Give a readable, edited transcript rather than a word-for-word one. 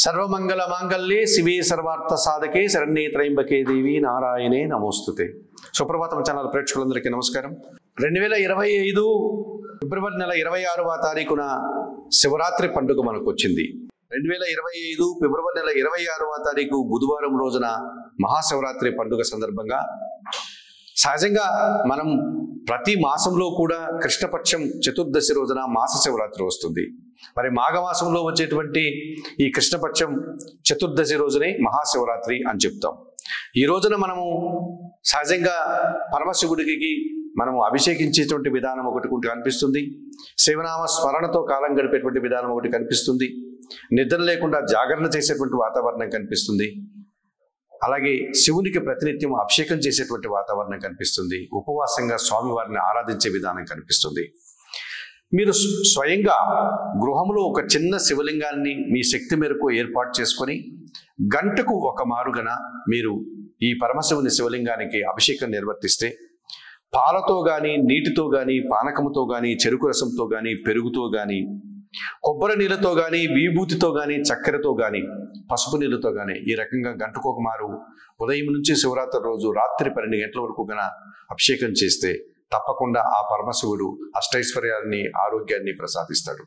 సర్వమంగళ మాంగళ్యే శివే సర్వార్థ సాధకే శరణ్యే త్రయంబకే దేవి నారాయణే నమోస్తుతే. సుప్రభాతం ఛానల్ ప్రేక్షకులందరికీ నమస్కారం. 2025 ఫిబ్రవరి నెల 26వ తారీఖున శివరాత్రి పండుగ మనకు వచ్చింది. 2025 ఫిబ్రవరి నెల 26వ తారీఖు బుధవారం రోజున మహాశివరాత్రి పండుగ సందర్భంగా సహజంగా మనం ప్రతి మాసంలో కూడా కృష్ణపక్షం చతుర్దశి రోజున మాస శివరాత్రి వస్తుంది. మరి మాఘమాసంలో వచ్చేటువంటి ఈ కృష్ణపక్షం చతుర్దశి రోజునే మహాశివరాత్రి అని చెప్తాం. ఈ రోజున మనము సహజంగా పరమశివుడికి మనము అభిషేకించేటువంటి విధానం ఒకటి కనిపిస్తుంది. శివనామ స్మరణతో కాలం గడిపేటువంటి విధానం ఒకటి కనిపిస్తుంది. నిద్ర లేకుండా జాగరణ చేసేటువంటి వాతావరణం కనిపిస్తుంది. అలాగే శివునికి ప్రతినిత్యం అభిషేకం చేసేటువంటి వాతావరణం కనిపిస్తుంది. ఉపవాసంగా స్వామివారిని ఆరాధించే విధానం కనిపిస్తుంది. మీరు స్వయంగా గృహంలో ఒక చిన్న శివలింగాన్ని మీ శక్తి మేరకు ఏర్పాటు చేసుకొని గంటకు ఒక మారుగన మీరు ఈ పరమశివుని శివలింగానికి అభిషేకం నిర్వర్తిస్తే పాలతో కానీ, నీటితో కానీ, పానకముతో కానీ, చెరుకు రసంతో కానీ, పెరుగుతో కానీ, కొబ్బరి నీళ్ళతో కానీ, విభూతితో కానీ, చక్కెరతో కానీ, పసుపు నీళ్ళతో కానీ ఈ రకంగా గంటకొక మారు ఉదయం నుంచి శివరాత్రి రోజు రాత్రి 12 గంటల వరకు గన అభిషేకం చేస్తే తప్పకుండా ఆ పరమశివుడు అష్టైశ్వర్యాన్ని, ఆరోగ్యాన్ని ప్రసాదిస్తాడు.